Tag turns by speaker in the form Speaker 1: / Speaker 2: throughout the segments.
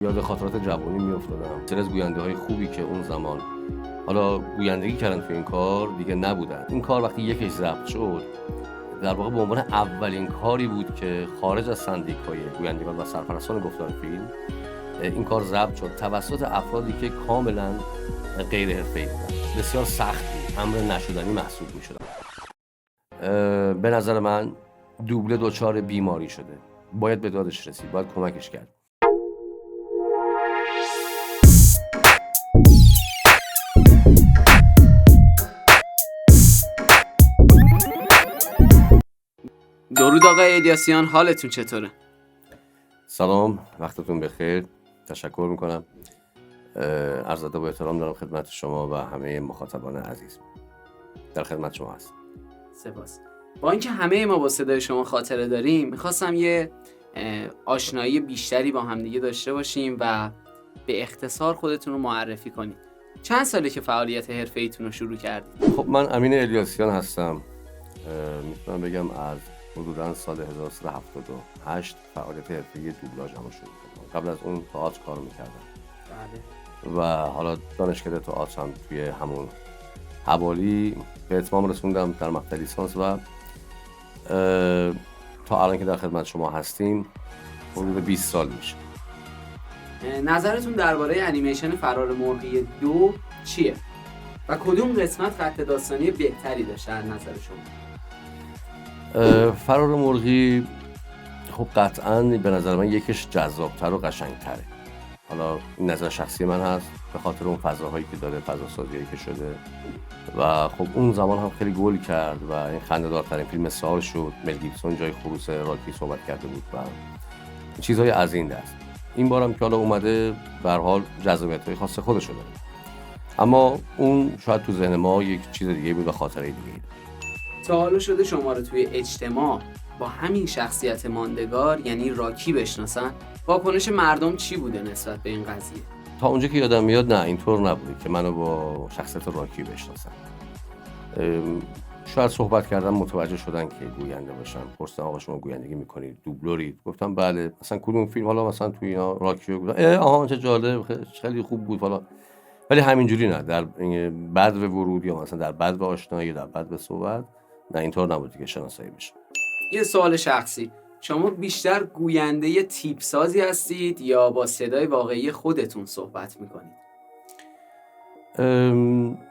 Speaker 1: یاد خاطرات جوانی میافتادم. سری از گوینده های خوبی که اون زمان حالا گویندگی کردن تو این کار دیگه نبودن. این کار وقتی یکیش ضبط شد در واقع به عنوان اولین کاری بود که خارج از سندیکای گویندگان و سرپرستان گفتار فیلم این کار ضبط شد توسط افرادی که کاملا غیر حرفه‌ای بودن. بسیار سخت بود، امر نشدنی محسوب می‌شد. به نظر من دوبله دچار بیماری شده، باید به دادش رسید، باید کمکش کرد.
Speaker 2: درود آقای الیاسیان، حالتون چطوره؟
Speaker 1: سلام، وقتتون بخیر. تشکر میکنم. عرض ادب و احترام دارم خدمت شما و همه مخاطبان عزیز. در خدمت شما هستم.
Speaker 2: سپاس. با اینکه همه ما با صدای شما خاطره داریم، میخواستم یه آشنایی بیشتری با همدیگه داشته باشیم و به اختصار خودتون رو معرفی کنید. چند ساله که فعالیت حرفه‌ایتون رو شروع کردید؟
Speaker 1: خب من امین الیاسیان هستم. میتونم بگم از حدوداً سال 1378 فعالیت حرفه‌ای دوبلاژمو شروع کردم. قبل از اون تئاتر کار میکردم.
Speaker 2: بله.
Speaker 1: و حالا دانشکده تئاتر هم توی همون حوالی به اتمام رسوندم در مقطع لیسانس و تا الان که در خدمت شما هستیم حدود 20 سال میشه.
Speaker 2: نظرتون درباره انیمیشن فرار مرغی 2 چیه؟ و کدوم قسمت خط داستانی بهتری داشته از نظر شما؟
Speaker 1: فرار مرغی خب قطعاً به نظر من یکیش جذابتر و قشنگتره. حالا این نظر شخصی من هست به خاطر اون فضاهایی که داره، فضاسازیایی که شده و خب اون زمان هم خیلی گل کرد و این خنده‌دارترین فیلم سال شد. مل گیبسون جای خروس راکی صحبت کرده بود و چیزهای از این دست. این بارم که حالا اومده به هر حال جذابیت‌های خاص خودشو داره، اما اون شاید تو ذهن ما یک چیز دیگه بود و خاطره دیگه بود.
Speaker 2: تا حالا شده شما رو توی اجتماع با همین شخصیت ماندگار یعنی راکی بشناسن؟ واکنش مردم چی بوده نسبت به این قضیه؟
Speaker 1: تا اونجا که یادم میاد نه، اینطور نبوده که منو با شخصیت راکی بشناسن. شاید صحبت کردم متوجه شدن که گوینده باشم. پرسیدن آقا شما گویندگی میکنید، دوبلورید؟ گفتم بله. مثلا کدوم فیلم؟ حالا مثلا تو اینا راکی رو گفتم آها چه جالب، خیلی خوب بود حالا. ولی همینجوری نه، در بعد به ورود یا مثلا در بعد به آشنایی یا در بعد به صحبت نه، اینطور نبود که شناسایی بشه.
Speaker 2: یه سوال شخصی، شما بیشتر گوینده تیپ سازی هستید یا با صدای واقعی خودتون صحبت میکنید؟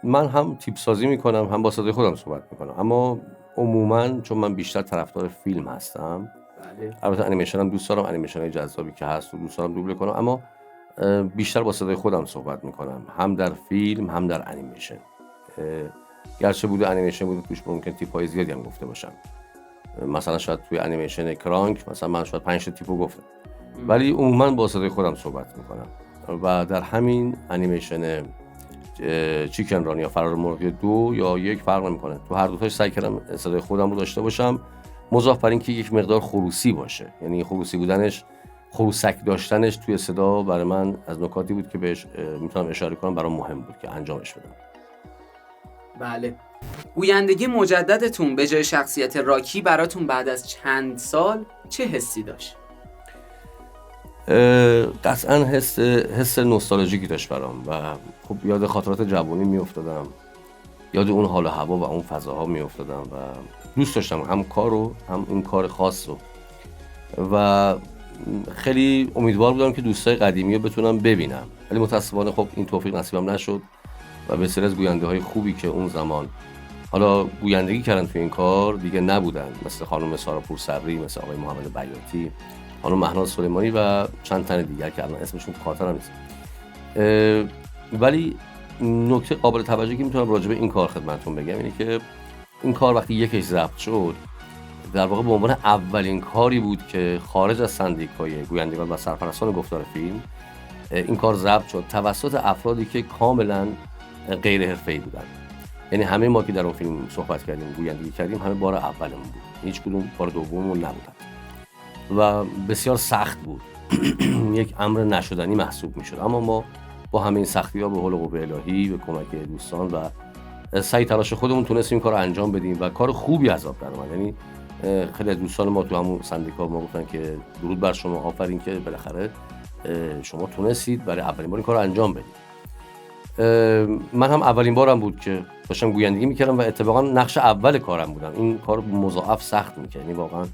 Speaker 1: من هم تیپ سازی میکنم هم با صدای خودم صحبت میکنم، اما عموما چون من بیشتر طرفدار فیلم هستم،
Speaker 2: بله.
Speaker 1: البته انیمیشن هم دوست دارم، انیمیشن های جذابی که هست و دوست دارم دوبله کنم، اما بیشتر با صدای خودم صحبت میکنم، هم در فیلم هم در انیمیشن. گرچه بوده انیمیشن بوده توش ممکن تیپ های زیادی هم گفته باشم. مثلا شاید توی انیمیشن کرانک مثلا من شاید 5 تا تیپو گفتم، ولی عموما با صدای خودم صحبت میکنم. و در همین انیمیشن چیکن ران یا فرار مرغی 2 یا 1 فرق نمیکنه، تو هر دو تاش سعی کردم صدای خودم رو داشته باشم، مضاف بر این که یک مقدار خروسی باشه. یعنی خروسی بودنش، خروسک داشتنش توی صدا برای من از نکاتی بود که بهش میتونم اشاره کنم برام مهم بود که انجامش بدم.
Speaker 2: بله. گویندگی مجددتون به جای شخصیت راکی براتون بعد از چند سال چه حسی داشت؟
Speaker 1: قطعا حس نوستالژیکی داشت برام و خب یاد خاطرات جوانی میافتادم، یاد اون حال و هوا و اون فضاها میافتادم و دوست داشتم هم کارو هم اون کار خاص رو و خیلی امیدوار بودم که دوستای قدیمی رو بتونم ببینم، ولی متاسفانه خب این توفیق نصیبم نشد و بسیاری از گوینده های خوبی که اون زمان حالا گویندگی کردن تو این کار دیگه نبودن، مثل خانم سارا پورصبری، مثل آقای محمد بیاتی، خانم مهناز سلیمانی و چند تن دیگر که الان اسمشون تو خاطرم نیست. ولی نکته قابل توجهی که میتونم راجع به این کار خدمتتون بگم اینه که این کار وقتی یکیش ضبط شد در واقع به عنوان اولین کاری بود که خارج از سندیکای گویندگان و سرپرستان گفتار فیلم این کار ضبط شد توسط افرادی که کاملا غیر حرفه‌ای بودن. یعنی همه ما که در اون فیلم صحبت کردیم، گویندگی کردیم، همه بار اولمون بود، هیچ کدوم بار دوممون نبودن و بسیار سخت بود. یک امر نشدنی محسوب میشد، اما ما با همین سختی‌ها به حول و قوه الهی، به کمک دوستان و سعی تلاش خودمون تونستیم این کارو انجام بدیم و کار خوبی از آب در اومد. یعنی خیلی از دوستان ما تو همون سندیکا ما گفتن که درود بر شما، آفرین که بالاخره شما تونستید برای اولین بار این کار رو انجام بدید. من هم اولین بارم بود که داشتم گویندگی میکردم و اتفاقا نقش اول کارم بودم. این کار مضاعف سخت میکنه، یعنی واقعا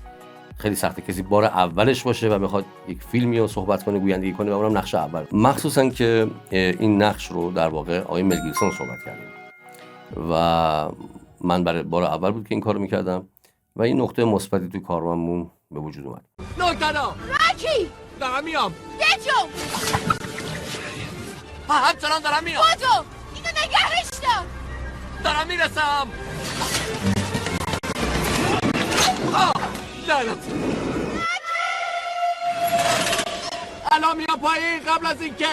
Speaker 1: خیلی سخته کسی بار اولش باشه و بخواد یک فیلمی رو صحبت کنه، گویندگی کنه و اونم نقش اول، مخصوصا که این نقش رو در واقع آقای مل گیبسون صحبت کردیم و من برای بار اول بود که این کارو میکردم و این نقطه مثبتی تو کارمون به وجود اومد.
Speaker 3: نوتنا
Speaker 4: راکی
Speaker 3: دارم میام.
Speaker 4: بجو
Speaker 3: همچنان دارم میام.
Speaker 4: بودو اینو نگهش دار.
Speaker 3: دارم میرسم. لعنت. الان میام پایین قبل از این که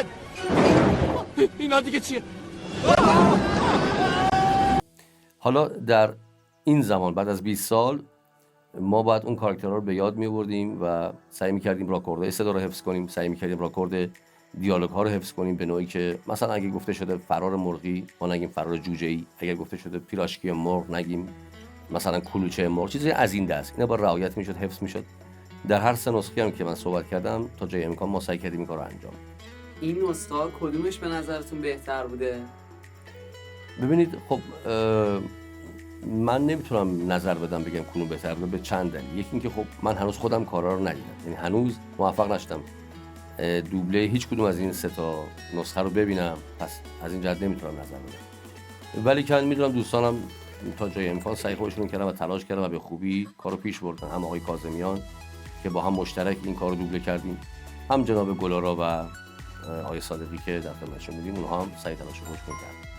Speaker 3: اینا دیگه چیه؟
Speaker 1: حالا در این زمان بعد از 20 سال ما باید اون کاراکترها رو به یاد می‌آوردیم و سعی می‌کردیم راکورد صدا رو حفظ کنیم، سعی می‌کردیم راکورد دیالوگ‌ها رو حفظ کنیم به نوعی که مثلا اگه گفته شده فرار مرغی ما نگیم فرار جوجه‌ای، اگر گفته شده پیراشکی مرغ نگیم مثلا کلوچه مرغ، چیزی از این دست. اینا با رعایت میشد، حفظ میشد. در هر سه نسخه هم که من صحبت کردم تا جای امکان ما سعی کردیم این کارو انجام.
Speaker 2: این نسخه ها کدومش به نظرتون بهتر بوده؟
Speaker 1: ببینید خب من نمیتونم نظر بدم بگم کدوم بهتر بوده به چند دلیل. یکی اینکه خب من هنوز خودم کارا رو ندیدم، یعنی هنوز موفق نشدم دوبله هیچ کدوم از این سه تا نسخه رو ببینم، پس از این جهت نمیتونم نظر بدم. ولی که میدونم دوستانم تا جای امکان سعی خودشون کردن و تلاش کردن و به خوبی کارو پیش بردن. هم آقای کاظمیان که با هم مشترک این کارو دوبله کردیم، هم جناب گلارا و آقای صادقی که در خدمتشون بودیم، اونها هم سعی تلاش خودشون کردن.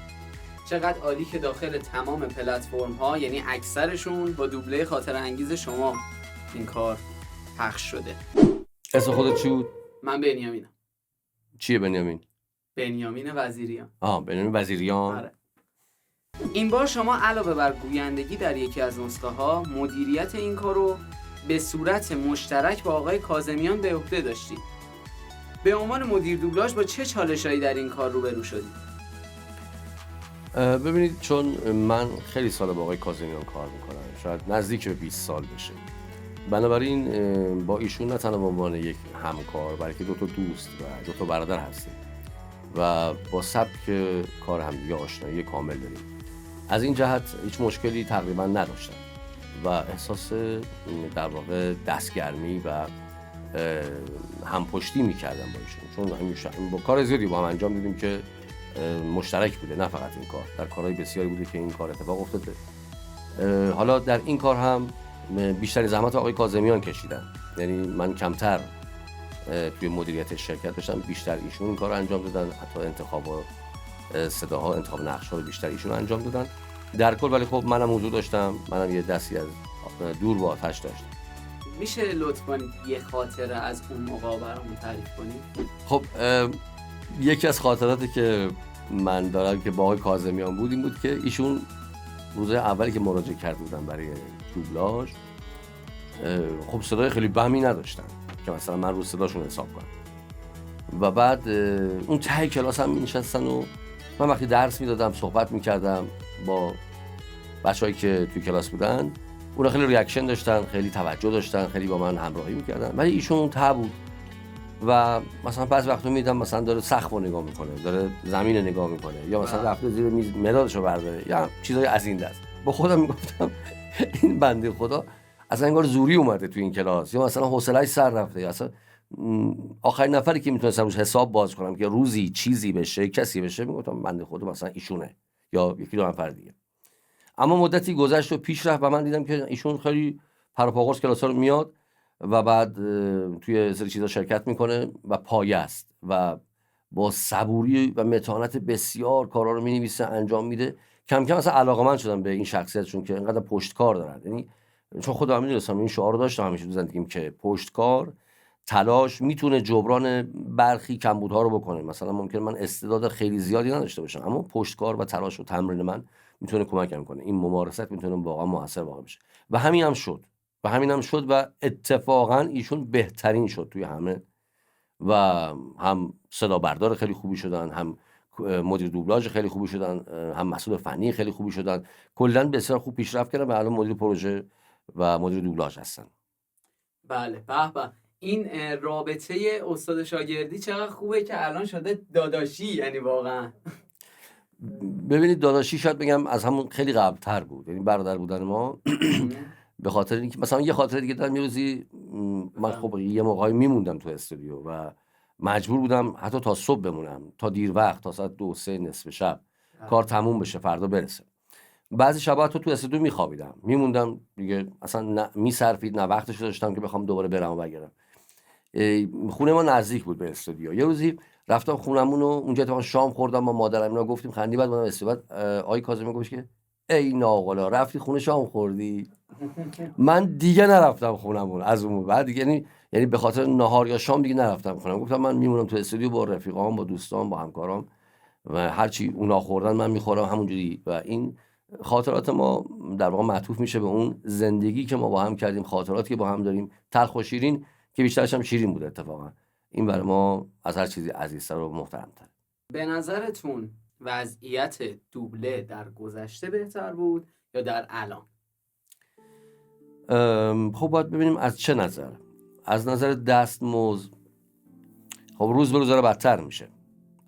Speaker 2: چقدر عالی که داخل تمام پلتفرم ها، یعنی اکثرشون با دوبله خاطر انگیز شما این کار پخش شده.
Speaker 1: اسم خودت چی بود؟
Speaker 2: من بنیامینم.
Speaker 1: چیه بنیامین؟
Speaker 2: بنیامین وزیریان.
Speaker 1: بنیامین وزیریان.
Speaker 2: آره. این بار شما علاوه بر گویندگی در یکی از نسخه ها، مدیریت این کار رو به صورت مشترک با آقای کاظمیان به عهده داشتید. به عنوان مدیر دوبلاژ با چه چالشایی در این کار روبرو شدید؟
Speaker 1: ببینید چون من خیلی سال با آقای کاظمیان کار میکنم، شاید نزدیک به 20 سال بشه، بنابراین با ایشون نه تنها به عنوان یک همکار بلکه دو تا دوست و دو تا برادر هستیم و با سبک کار همدیگه آشنایی کامل داریم. از این جهت هیچ مشکلی تقریبا نداشتم و احساس در واقع دستگرمی و همپشتی میکردم با ایشون، چون همیشه با کار زیادی با هم انجام دیدیم که مشترک بوده، نه فقط این کار، در کارهای بسیاری بوده که این کار اتفاق افتاده. حالا در این کار هم بیشتری زحمت آقای کاظمیان کشیدن، یعنی من کمتر توی مدیریت شرکت داشتم، بیشتر ایشون این کار رو انجام دادن، حتی انتخاب صداها، انتخاب نقش‌ها رو بیشتر ایشون انجام دادن در کل. ولی خب منم حضور داشتم، منم یه دستی از دور با آتش داشتم.
Speaker 2: میشه لطف کنید یه خاطره از اون موقع برامون تعریف کنید؟
Speaker 1: خب یکی از خاطراتی که من دارم که با آقای کاظمیان بود این بود که ایشون روز اولی که مراجعه کرده بودن برای دوبلاژ خب صدای خیلی بهمی نداشتن که مثلا من رو صداشون حساب کنم و بعد اون ته کلاس هم می‌نشستن و من وقتی درس میدادم صحبت میکردم با بچه‌هایی که توی کلاس بودن، اونا خیلی ریاکشن داشتن، خیلی توجه داشتن، خیلی با من همراهی میکردن، ولی ایشون اون ته بود و مثلا بعضی وقتا میدیدم مثلا داره سقف رو نگاه میکنه، داره زمین رو نگاه میکنه، یا مثلا رفته زیر میز مدادشو برداره یا چیزای از این دست. با خودم میگفتم این بنده خدا اصلا انگار زوری اومده تو این کلاس، یا مثلا حوصله‌اش سر رفته، یا اصلا آخرین نفری که میتونستم روش حساب باز کنم که روزی چیزی بشه، کسی بشه، میگفتم بنده خدا مثلا ایشونه یا یکی دو نفر دیگه. اما مدتی گذشت و پیش رفت و من دیدم که ایشون خیلی پروپاگورس کلاس‌ها رو میاد و بعد توی سری چیزا شرکت میکنه و پایه است و با صبوری و متانت بسیار کارا رو مینویسه، انجام میده. کم کم اصلا علاقه‌مند شدم به این شخصیتشون که اینقدر پشتکار دارن، یعنی چون خودم میدونستم این شعار رو داشتم همیشه تو زندگیم که پشتکار، تلاش میتونه جبران برخی کمبودها رو بکنه. مثلا ممکن من استعداد خیلی زیادی نداشته باشم اما پشتکار و تلاش و تمرین من میتونه کمکم کنه، این ممارست میتونه واقعا موثر واقع بشه و همین هم شد و اتفاقا ایشون بهترین شد توی همه و هم صدا بردار خیلی خوبی شدن، هم مدیر دوبلاژ خیلی خوبی شدن، هم مسئول فنی خیلی خوبی شدن، کلا بسیار خوب پیشرفت کردن و الان مدیر پروژه و مدیر دوبلاژ هستن.
Speaker 2: بله به به. این رابطه استاد شاگردی چقدر خوبه که الان شده داداشی، یعنی واقعا.
Speaker 1: ببینید داداشی شاید بگم از همون خیلی قبل‌تر بود، یعنی برادر بودن ما به خاطر اینکه مثلا یه خاطره دیگه دارم. یه روزی من خب یه موقعی میموندم تو استودیو و مجبور بودم حتی تا صبح بمونم، تا دیر وقت، تا ساعت 2-3 نصف شب کار تموم بشه فردا برسه. بعضی شبا تو استودیو میخوابیدم، میموندم دیگه، اصلا نه میصرفید نه وقتش داشتم که بخوام دوباره برم و برگردم. خونه ما نزدیک بود به استودیو. یه روزی رفتم خونمونو، اونجا اتفاقا شام خوردم با مادرم، اینا گفتیم خندی، بعد اومدم استودیو. بعد آقای کاظمی گفت که ای ناقلا رفتی خونه شام خوردی؟ من دیگه نرفتم خونمون از اون بعد دیگه، یعنی به خاطر نهار یا شام دیگه نرفتم خونم. گفتم من میمونم تو استودیو با رفیقام، با دوستام، با همکارام و هرچی اونا خوردن من میخورم همونجوری. و این خاطرات ما در واقع معطوف میشه به اون زندگی که ما با هم کردیم، خاطراتی که با هم داریم، تلخ و شیرین، که بیشترش هم شیرین بود اتفاقا. این برای ما از هر چیزی عزیزتر و محترمتر.
Speaker 2: به نظرتون وضعیت دوبله در گذشته بهتر بود یا در الان؟
Speaker 1: خب باید ببینیم از چه نظر. از نظر دستمزد خب روز به روز داره بدتر میشه.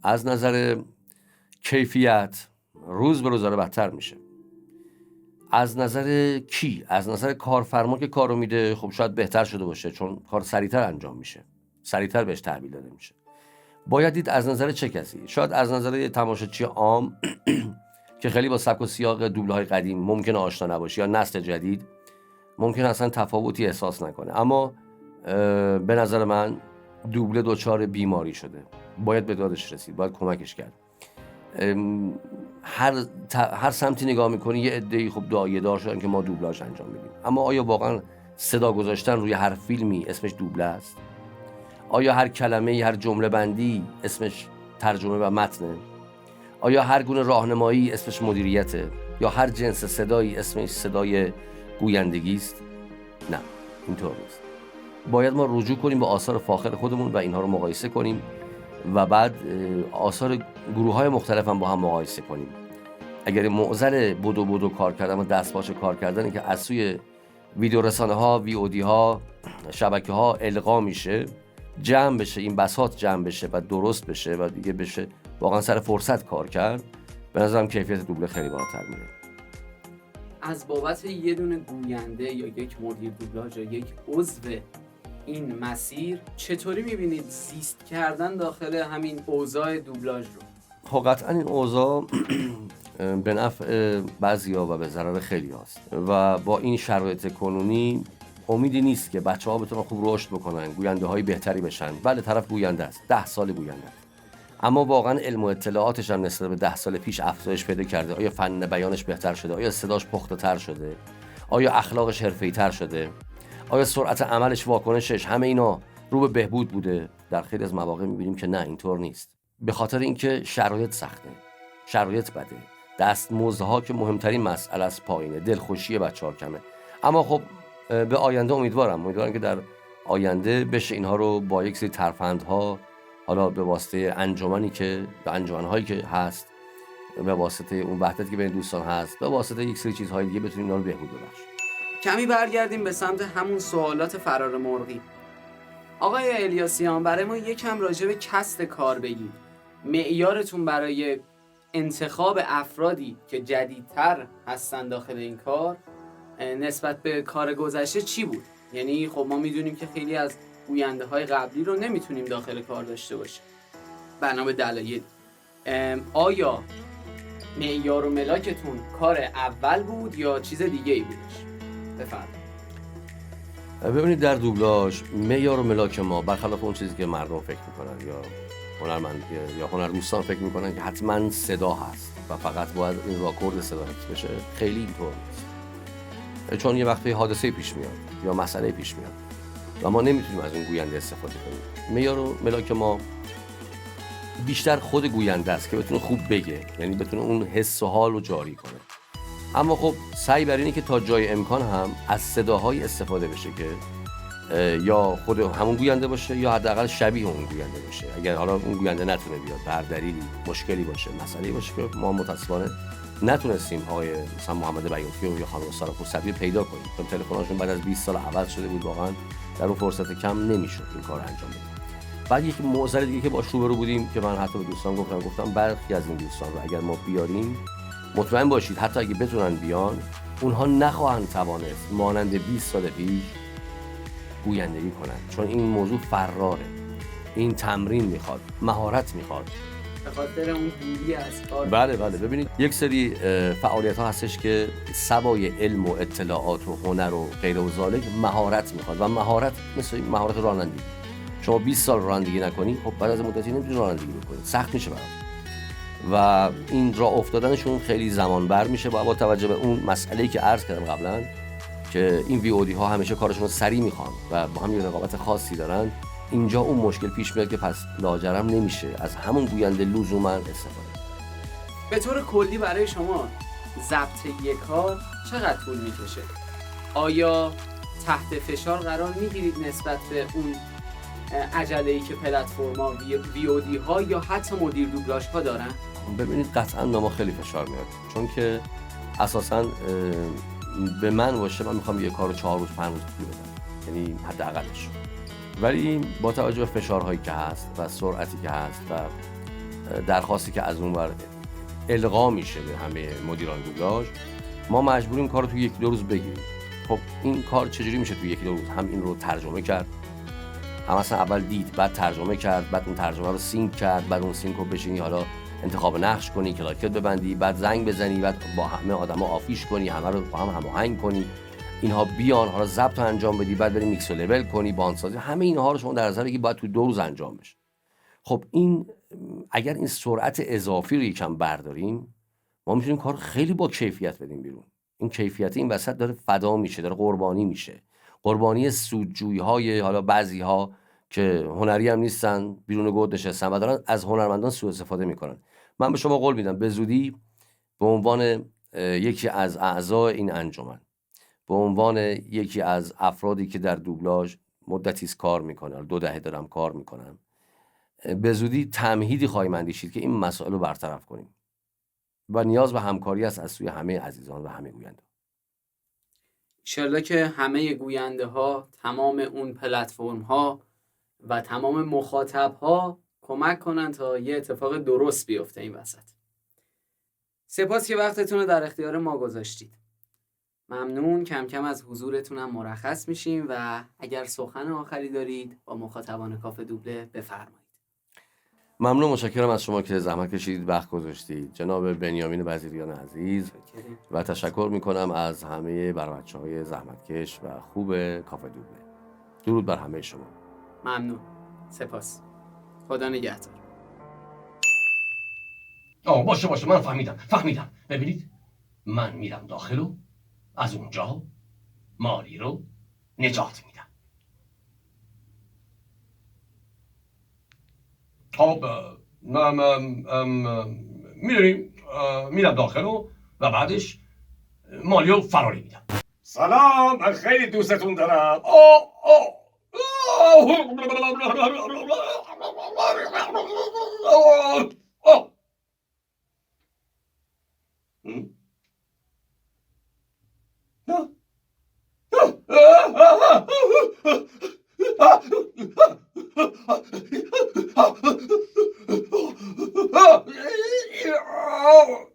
Speaker 1: از نظر کیفیت روز به روز داره بدتر میشه. از نظر کی؟ از نظر کارفرما که کارو میده خب شاید بهتر شده باشه، چون کار سریعتر انجام میشه، سریعتر بهش تحویل داده میشه. باید دید از نظر چه کسی. شاید از نظر تماشاچی عام که خیلی با سبک و سیاق دوبله‌های قدیم ممکنه آشنا نباشه، یا نسل جدید ممکن اصلا تفاوتی احساس نکنه. اما به نظر من دوبله دچار بیماری شده، باید به دادش رسید، باید کمکش کرد. هر سمتی نگاه میکنی یه عده‌ای خب داعیه دار شدن که ما دوبلاژ انجام میدیم، اما آیا واقعا صدا گذاشتن روی هر فیلمی اسمش دوبله است؟ آیا هر کلمه، هر جمله بندی اسمش ترجمه و متنه؟ آیا هر گونه راهنمایی اسمش مدیریته؟ یا هر جنس صدایی اسمش صدای گویندگی است؟ نه، اینطور نیست. باید ما رجوع کنیم به آثار فاخر خودمون و اینها رو مقایسه کنیم و بعد آثار گروه‌های مختلف هم با هم مقایسه کنیم. اگر معضل بدو کار کردن و دستپاچه کار کردن که از سوی ویدیو رسانه‌ها، VOD-ها، شبکه‌ها القا میشه، جمع بشه، این بساط جمع بشه و درست بشه و دیگه بشه واقعا سر فرصت کار کرد، به نظرم کیفیت دوبله خیلی بالاتر میره.
Speaker 2: از بابت یه دونه گوینده یا یک مدیر دوبلاژ یا یک عضو این مسیر چطوری میبینید زیست کردن داخل همین اوضاع دوبلاژ رو؟
Speaker 1: خب قطعا این اوضاع به نفع بعضیا و به ضرر خیلی هست و با این شرایط کنونی امیدی نیست که بچه‌ها بتونن خوب رشد بکنن، گوینده های بهتری بشن. بله طرف گوینده است، 10 سال گوینده است، اما واقعا علم و اطلاعاتش هم نسبت به 10 سال پیش افزایش پیدا کرده؟ آیا فن بیانش بهتر شده؟ آیا صداش پخته تر شده؟ آیا اخلاقش حرفه‌ای تر شده؟ آیا سرعت عملش، واکنشش، همه اینا رو به بهبود بوده؟ در خیلی از مواقع می‌بینیم که نه، اینطور نیست. به خاطر اینکه شرایط سخته، شرایط بده، دستمزدها که مهمترین مسئله است پایینه، دلخوشی بچه‌ها کمه. اما خب به آینده امیدوارم که در آینده بشه اینها رو با یک سری ترفندها، حالا به واسطه انجمنی که به انجمن‌هایی که هست، به واسطه اون وحدتی که بین دوستان هست، به واسطه یک سری چیزهای دیگه بتونیم اینا رو بهبود ببخشیم.
Speaker 2: کمی برگردیم به سمت همون سوالات فرار مرغی. آقای الیاسیان، برای ما یکم راجع به کسب کار بگید. معیارتون برای انتخاب افرادی که جدیدتر هستن داخل این کار نسبت به کار گذشته چی بود؟ یعنی خب ما میدونیم که خیلی از گوینده های قبلی رو نمیتونیم داخل کار داشته باشیم بنا به دلایل. آیا معیار و ملاکتون کار اول بود یا چیز دیگه ای بودش؟ بفرمایید.
Speaker 1: ببینید در دوبلاژ معیار و ملاک ما برخلاف اون چیزی که مردم فکر میکنن یا هنرمند یا هنردوستان فکر میکنن که حتما صدا هست و فقط باید این راکورد صدا حفظ بشه، خیلی اینطور نیست. چون یه وقتی حادثه پیش میاد یا مسئله پیش میاد و ما نمیتونیم از اون گوینده استفاده کنیم. معیار و ملاک ما بیشتر خود گوینده است که بتونه خوب بگه، یعنی بتونه اون حس و حال رو جاری کنه. اما خب سعی بر اینه که تا جای امکان هم از صداهای استفاده بشه که یا خود همون گوینده باشه یا حداقل شبیه اون گوینده باشه. اگر حالا اون گوینده نتونه بیاد به هر دلیلی، مشکلی باشه، مسئله‌ای باشه که ما متأسفانه نتونستیم آقای مثلا محمد بیاتی یا خانم سارا پورصدی پیدا کنیم، چون تلفن‌هاشون بعد از 20 سال عوض شده بود، واقعا در اون فرصت کم نمیشد این کار انجام بدیم. بعد یک معضل دیگه که با روبرو بودیم که من حتی به دوستان گفتم برخی از این دوستان رو اگر ما بیاریم مطمئن باشید حتی اگه بتونن بیان اونها نخواهند توانست مانند 20 سال پیش گویندگی کنند، چون این موضوع فراره، این تمرین میخواد، مهارت میخواد،
Speaker 2: به خاطر اون دوری از کار.
Speaker 1: بله ببینید یک سری فعالیت ها هستش که سوای علم و اطلاعات و هنر و غیر و ذالک مهارت میخواد و مهارت مثل مهارت رانندگی. شما 20 سال رانندگی نکنی خب بعد از مدتی نمیتونی رانندگی بکنی، سخت میشه برات و این راه افتادنشون خیلی زمان بر میشه. با توجه به اون مسئله‌ای که عرض کردم قبلا که این وی ها همیشه کارشون رو سریع میخوان و با هم یه رقابت خاصی دارن، اینجا اون مشکل پیش میاد که پس لاجرم نمیشه از همون گوینده لزوما استفاده.
Speaker 2: به طور کلی برای شما ضبط یک کار چقدر طول میکشه؟ آیا تحت فشار قرار میگیرید نسبت به اون عجله‌ای که پلتفرما وی ها یا حتی مدیر دوبلاژ ها دارن؟
Speaker 1: ببینید قطعا ما خیلی فشار میاد، چون که اساسا به من باشه من میخوام یه کارو 4 روز 5 روز طول بدم، یعنی حداقلش. ولی با توجه به فشارهایی که هست و سرعتی که هست و درخواستی که از اون ور القا میشه به همه مدیران دوبلاژ، ما مجبوریم کارو تو 1-2 روز بگیریم. خب این کار چجوری میشه تو 1-2 روز؟ هم این رو ترجمه کرد، هم اصلا اول دید، بعد ترجمه کرد، بعد اون ترجمه رو سینک کرد، بعد اون سینک رو بشینی حالا انتخاب نقش کنی، کلاکت ببندی، بعد زنگ بزنی، بعد با همه آدما آفیش کنی، همه رو با هم هماهنگ کنی، اینها بیان، حالا ضبط انجام بدی، بعد بری میکس و لول کنی، باندسازی، همه اینها رو شما در نظر بگیری باید تو 2 روز انجام بشه. خب این اگر این سرعت اضافی رو یکم برداریم ما میتونیم کار خیلی با کیفیت بدیم بیرون. این کیفیت این وسط داره فدا میشه، داره قربانی میشه، قربانی سودجویی های حالا بعضی ها که هنری هم نیستن بیرون گود نشستن و دارن از هنرمندان سوء استفاده میکنن. من به شما قول میدم به زودی به عنوان یکی از اعضای این انجمن، به عنوان یکی از افرادی که در دوبلاژ مدتی کار میکنن، 2 دهه دارم کار میکنم، به زودی تمهیدی خواهیم اندیشید که این مسائل رو برطرف کنیم و نیاز به همکاری است از سوی همه عزیزان و همه گوینده.
Speaker 2: انشالله که همه گوینده ها، تمام اون پلتفرم ها و تمام مخاطب ها کمک کنن تا یه اتفاق درست بیفته این وسط. سپاس که وقتتون رو در اختیار ما گذاشتید. ممنون، کم کم از حضورتونم مرخص میشیم و اگر سخن آخری دارید با مخاطبان کافه دوبله بفرمایید.
Speaker 1: ممنون، متشکرم از شما که زحمت کشیدید، وقت گذاشتید جناب بنیامین وزیریان عزیز، و تشکر میکنم از همه بچه‌های زحمتکش و خوب کافه دوبله. درود بر همه شما.
Speaker 2: ممنون، سپاس، خدا نگهدار.
Speaker 5: باشه من فهمیدم. ببینید من میرم داخل و از اونجا مالی رو نجات میدم. خب میرم داخل و بعدش مالی رو فراری میدم. سلام، من خیلی دوستتون دارم. Oh!